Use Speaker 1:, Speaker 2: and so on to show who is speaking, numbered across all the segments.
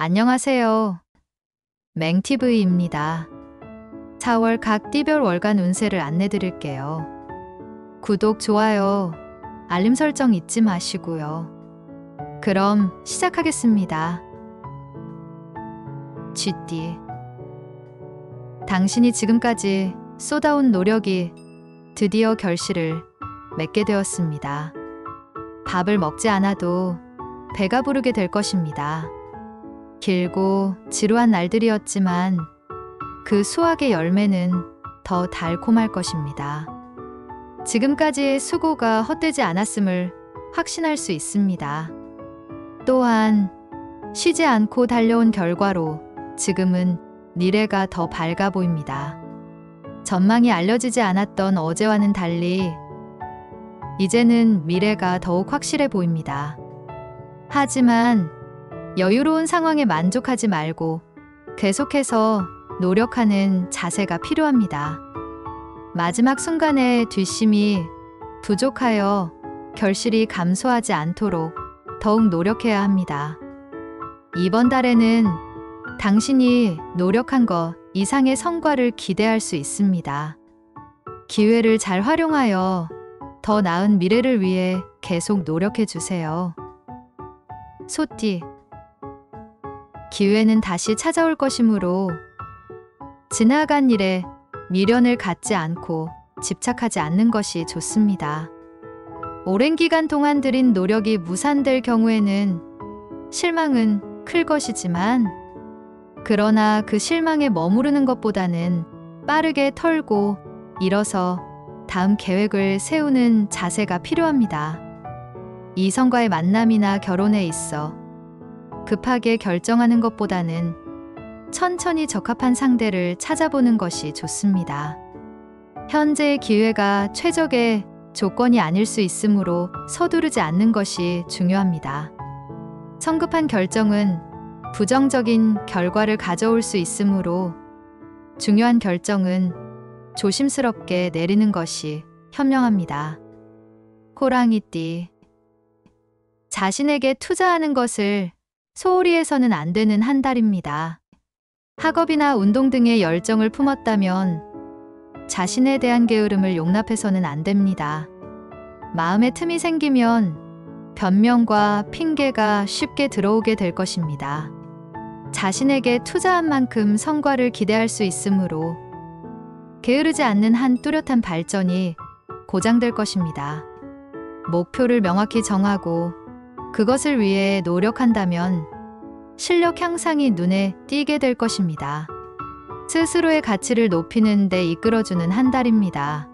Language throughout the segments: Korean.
Speaker 1: 안녕하세요. 맹TV입니다. 4월 각 띠별 월간 운세를 안내드릴게요. 구독, 좋아요, 알림 설정 잊지 마시고요. 그럼 시작하겠습니다. 쥐띠. 당신이 지금까지 쏟아온 노력이 드디어 결실을 맺게 되었습니다. 밥을 먹지 않아도 배가 부르게 될 것입니다. 길고 지루한 날들이었지만 그 수확의 열매는 더 달콤할 것입니다. 지금까지의 수고가 헛되지 않았음을 확신할 수 있습니다. 또한 쉬지 않고 달려온 결과로 지금은 미래가 더 밝아 보입니다. 전망이 알려지지 않았던 어제와는 달리 이제는 미래가 더욱 확실해 보입니다. 하지만 여유로운 상황에 만족하지 말고 계속해서 노력하는 자세가 필요합니다. 마지막 순간에 뒷심이 부족하여 결실이 감소하지 않도록 더욱 노력해야 합니다. 이번 달에는 당신이 노력한 것 이상의 성과를 기대할 수 있습니다. 기회를 잘 활용하여 더 나은 미래를 위해 계속 노력해 주세요. 소띠. 기회는 다시 찾아올 것이므로 지나간 일에 미련을 갖지 않고 집착하지 않는 것이 좋습니다. 오랜 기간 동안 들인 노력이 무산될 경우에는 실망은 클 것이지만 그러나 그 실망에 머무르는 것보다는 빠르게 털고 일어서 다음 계획을 세우는 자세가 필요합니다. 이성과의 만남이나 결혼에 있어 급하게 결정하는 것보다는 천천히 적합한 상대를 찾아보는 것이 좋습니다. 현재의 기회가 최적의 조건이 아닐 수 있으므로 서두르지 않는 것이 중요합니다. 성급한 결정은 부정적인 결과를 가져올 수 있으므로 중요한 결정은 조심스럽게 내리는 것이 현명합니다. 호랑이띠. 자신에게 투자하는 것을 소홀히 해서는 안 되는 한 달입니다. 학업이나 운동 등의 열정을 품었다면 자신에 대한 게으름을 용납해서는 안 됩니다. 마음에 틈이 생기면 변명과 핑계가 쉽게 들어오게 될 것입니다. 자신에게 투자한 만큼 성과를 기대할 수 있으므로 게으르지 않는 한 뚜렷한 발전이 보장될 것입니다. 목표를 명확히 정하고 그것을 위해 노력한다면 실력 향상이 눈에 띄게 될 것입니다. 스스로의 가치를 높이는 데 이끌어주는 한 달입니다.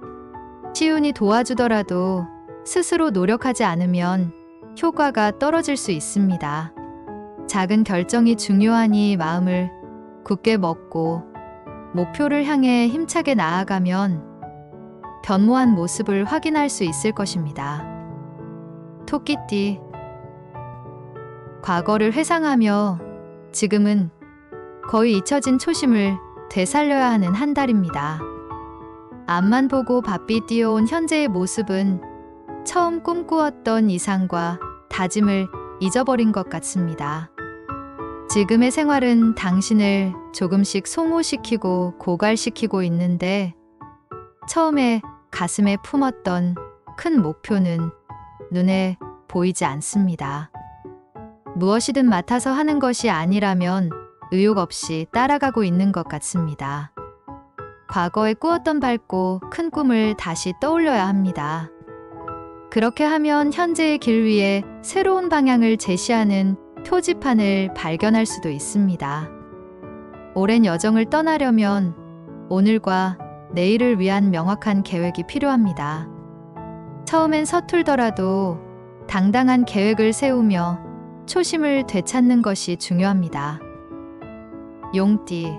Speaker 1: 시운이 도와주더라도 스스로 노력하지 않으면 효과가 떨어질 수 있습니다. 작은 결정이 중요하니 마음을 굳게 먹고 목표를 향해 힘차게 나아가면 변모한 모습을 확인할 수 있을 것입니다. 토끼띠. 과거를 회상하며 지금은 거의 잊혀진 초심을 되살려야 하는 한 달입니다. 앞만 보고 바삐 뛰어온 현재의 모습은 처음 꿈꾸었던 이상과 다짐을 잊어버린 것 같습니다. 지금의 생활은 당신을 조금씩 소모시키고 고갈시키고 있는데 처음에 가슴에 품었던 큰 목표는 눈에 보이지 않습니다. 무엇이든 맡아서 하는 것이 아니라면 의욕 없이 따라가고 있는 것 같습니다. 과거에 꾸었던 밝고 큰 꿈을 다시 떠올려야 합니다. 그렇게 하면 현재의 길 위에 새로운 방향을 제시하는 표지판을 발견할 수도 있습니다. 오랜 여정을 떠나려면 오늘과 내일을 위한 명확한 계획이 필요합니다. 처음엔 서툴더라도 당당한 계획을 세우며 초심을 되찾는 것이 중요합니다. 용띠.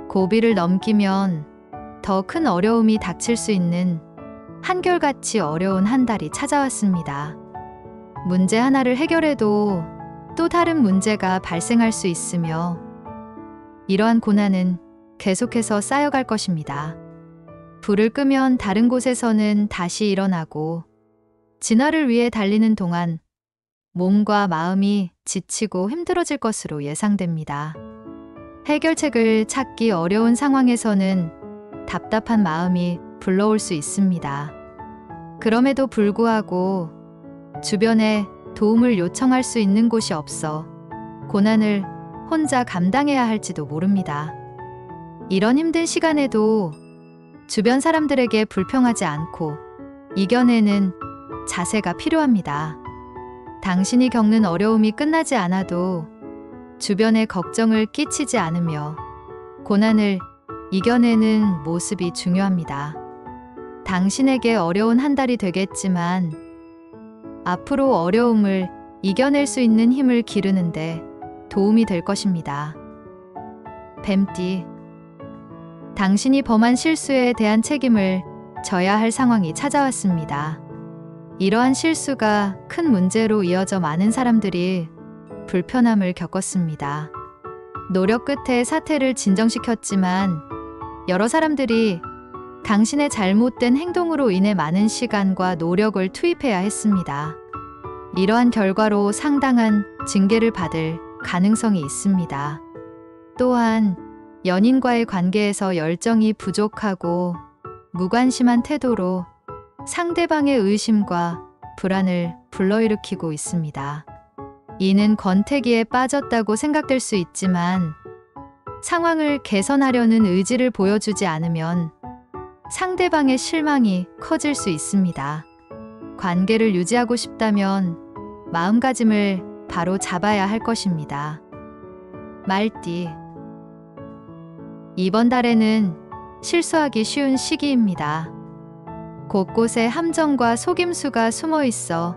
Speaker 1: 고비를 넘기면 더 큰 어려움이 닥칠 수 있는 한결같이 어려운 한 달이 찾아왔습니다. 문제 하나를 해결해도 또 다른 문제가 발생할 수 있으며 이러한 고난은 계속해서 쌓여갈 것입니다. 불을 끄면 다른 곳에서는 다시 일어나고 진화를 위해 달리는 동안 몸과 마음이 지치고 힘들어질 것으로 예상됩니다. 해결책을 찾기 어려운 상황에서는 답답한 마음이 불러올 수 있습니다. 그럼에도 불구하고 주변에 도움을 요청할 수 있는 곳이 없어 고난을 혼자 감당해야 할지도 모릅니다. 이런 힘든 시간에도 주변 사람들에게 불평하지 않고 이겨내는 자세가 필요합니다. 당신이 겪는 어려움이 끝나지 않아도 주변에 걱정을 끼치지 않으며 고난을 이겨내는 모습이 중요합니다. 당신에게 어려운 한 달이 되겠지만 앞으로 어려움을 이겨낼 수 있는 힘을 기르는데 도움이 될 것입니다. 뱀띠, 당신이 범한 실수에 대한 책임을 져야 할 상황이 찾아왔습니다. 이러한 실수가 큰 문제로 이어져 많은 사람들이 불편함을 겪었습니다. 노력 끝에 사태를 진정시켰지만 여러 사람들이 당신의 잘못된 행동으로 인해 많은 시간과 노력을 투입해야 했습니다. 이러한 결과로 상당한 징계를 받을 가능성이 있습니다. 또한 연인과의 관계에서 열정이 부족하고 무관심한 태도로 상대방의 의심과 불안을 불러일으키고 있습니다. 이는 권태기에 빠졌다고 생각될 수 있지만 상황을 개선하려는 의지를 보여주지 않으면 상대방의 실망이 커질 수 있습니다. 관계를 유지하고 싶다면 마음가짐을 바로 잡아야 할 것입니다. 말띠, 이번 달에는 실수하기 쉬운 시기입니다. 곳곳에 함정과 속임수가 숨어 있어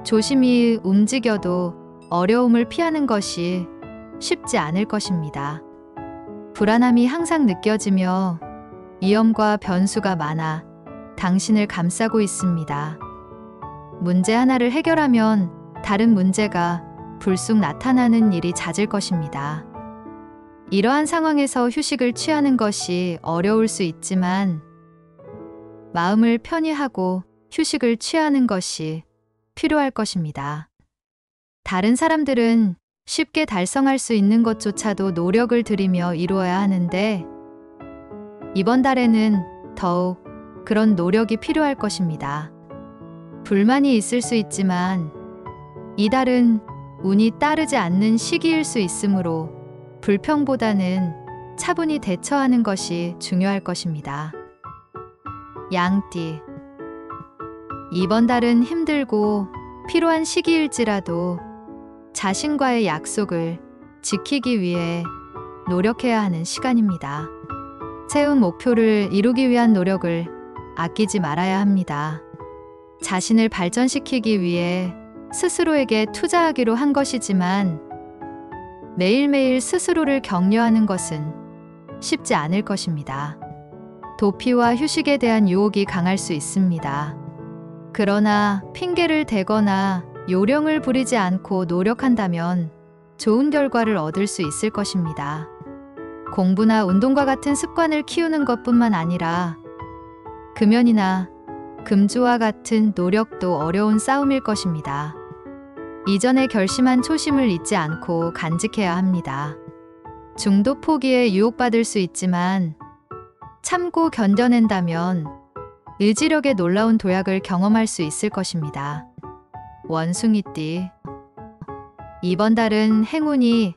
Speaker 1: 조심히 움직여도 어려움을 피하는 것이 쉽지 않을 것입니다. 불안함이 항상 느껴지며 위험과 변수가 많아 당신을 감싸고 있습니다. 문제 하나를 해결하면 다른 문제가 불쑥 나타나는 일이 잦을 것입니다. 이러한 상황에서 휴식을 취하는 것이 어려울 수 있지만 마음을 편히 하고 휴식을 취하는 것이 필요할 것입니다. 다른 사람들은 쉽게 달성할 수 있는 것조차도 노력을 들이며 이루어야 하는데 이번 달에는 더욱 그런 노력이 필요할 것입니다. 불만이 있을 수 있지만 이달은 운이 따르지 않는 시기일 수 있으므로 불평보다는 차분히 대처하는 것이 중요할 것입니다. 양띠, 이번 달은 힘들고 필요한 시기일지라도 자신과의 약속을 지키기 위해 노력해야 하는 시간입니다. 세운 목표를 이루기 위한 노력을 아끼지 말아야 합니다. 자신을 발전시키기 위해 스스로에게 투자하기로 한 것이지만 매일매일 스스로를 격려하는 것은 쉽지 않을 것입니다. 도피와 휴식에 대한 유혹이 강할 수 있습니다. 그러나 핑계를 대거나 요령을 부리지 않고 노력한다면 좋은 결과를 얻을 수 있을 것입니다. 공부나 운동과 같은 습관을 키우는 것뿐만 아니라 금연이나 금주와 같은 노력도 어려운 싸움일 것입니다. 이전에 결심한 초심을 잊지 않고 간직해야 합니다. 중도 포기에 유혹받을 수 있지만 참고 견뎌낸다면 의지력의 놀라운 도약을 경험할 수 있을 것입니다. 원숭이띠, 이번 달은 행운이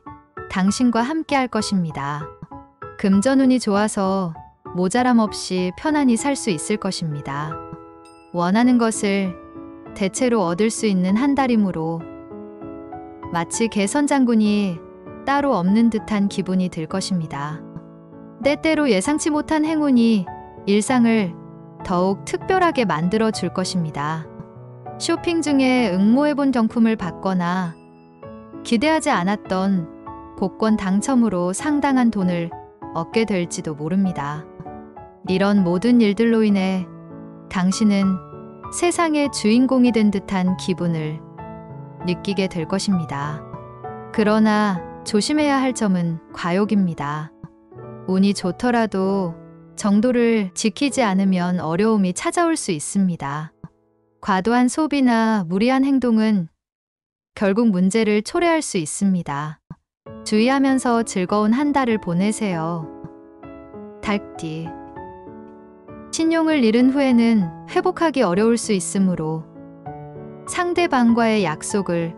Speaker 1: 당신과 함께 할 것입니다. 금전운이 좋아서 모자람 없이 편안히 살 수 있을 것입니다. 원하는 것을 대체로 얻을 수 있는 한 달이므로 마치 개선장군이 따로 없는 듯한 기분이 들 것입니다. 때때로 예상치 못한 행운이 일상을 더욱 특별하게 만들어 줄 것입니다. 쇼핑 중에 응모해본 경품을 받거나 기대하지 않았던 복권 당첨으로 상당한 돈을 얻게 될지도 모릅니다. 이런 모든 일들로 인해 당신은 세상의 주인공이 된 듯한 기분을 느끼게 될 것입니다. 그러나 조심해야 할 점은 과욕입니다. 운이 좋더라도 정도를 지키지 않으면 어려움이 찾아올 수 있습니다. 과도한 소비나 무리한 행동은 결국 문제를 초래할 수 있습니다. 주의하면서 즐거운 한 달을 보내세요. 달띠. 신용을 잃은 후에는 회복하기 어려울 수 있으므로 상대방과의 약속을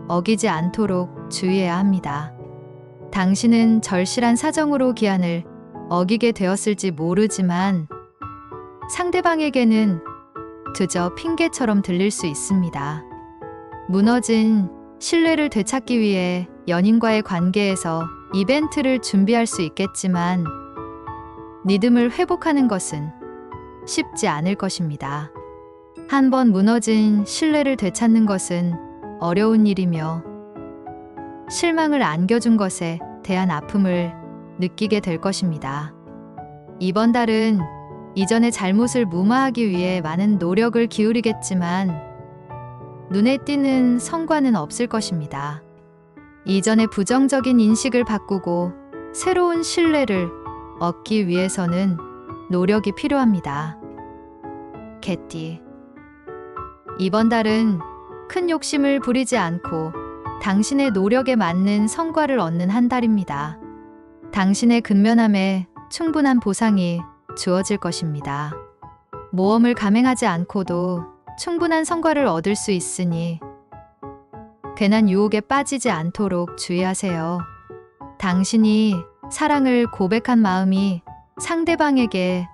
Speaker 1: 어기지 않도록 주의해야 합니다. 당신은 절실한 사정으로 기한을 어기게 되었을지 모르지만 상대방에게는 그저 핑계처럼 들릴 수 있습니다. 무너진 신뢰를 되찾기 위해 연인과의 관계에서 이벤트를 준비할 수 있겠지만 믿음을 회복하는 것은 쉽지 않을 것입니다. 한번 무너진 신뢰를 되찾는 것은 어려운 일이며 실망을 안겨준 것에 대한 아픔을 느끼게 될 것입니다. 이번 달은 이전의 잘못을 무마하기 위해 많은 노력을 기울이겠지만 눈에 띄는 성과는 없을 것입니다. 이전의 부정적인 인식을 바꾸고 새로운 신뢰를 얻기 위해서는 노력이 필요합니다. 개띠. 이번 달은 큰 욕심을 부리지 않고 당신의 노력에 맞는 성과를 얻는 한 달입니다. 당신의 근면함에 충분한 보상이 주어질 것입니다. 모험을 감행하지 않고도 충분한 성과를 얻을 수 있으니 괜한 유혹에 빠지지 않도록 주의하세요. 당신이 사랑을 고백한 마음이 상대방에게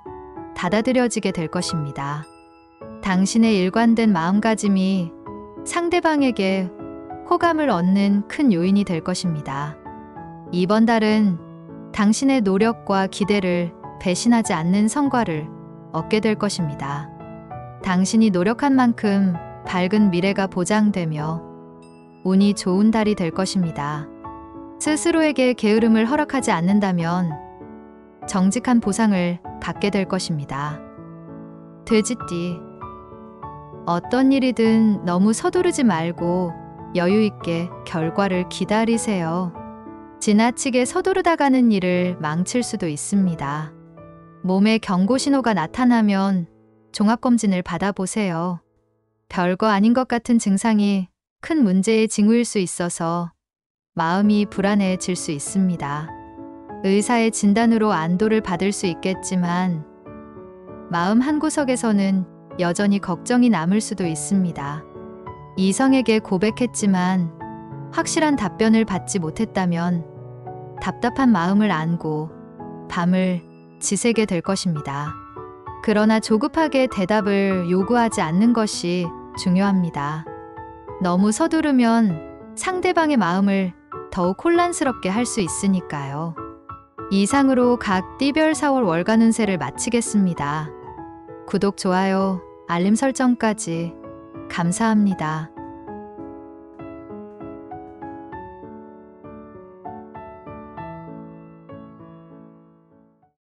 Speaker 1: 받아들여지게 될 것입니다. 당신의 일관된 마음가짐이 상대방에게 호감을 얻는 큰 요인이 될 것입니다. 이번 달은 당신의 노력과 기대를 배신하지 않는 성과를 얻게 될 것입니다. 당신이 노력한 만큼 밝은 미래가 보장되며 운이 좋은 달이 될 것입니다. 스스로에게 게으름을 허락하지 않는다면 정직한 보상을 받게 될 것입니다. 돼지띠. 어떤 일이든 너무 서두르지 말고 여유 있게 결과를 기다리세요. 지나치게 서두르다가는 일을 망칠 수도 있습니다. 몸에 경고 신호가 나타나면 종합검진을 받아보세요. 별거 아닌 것 같은 증상이 큰 문제의 징후일 수 있어서 마음이 불안해질 수 있습니다. 의사의 진단으로 안도를 받을 수 있겠지만 마음 한구석에서는 여전히 걱정이 남을 수도 있습니다. 이성에게 고백했지만 확실한 답변을 받지 못했다면 답답한 마음을 안고 밤을 지새게 될 것입니다. 그러나 조급하게 대답을 요구하지 않는 것이 중요합니다. 너무 서두르면 상대방의 마음을 더욱 혼란스럽게 할 수 있으니까요. 이상으로 각 띠별 4월 월간 운세를 마치겠습니다. 구독, 좋아요, 알림 설정까지 감사합니다.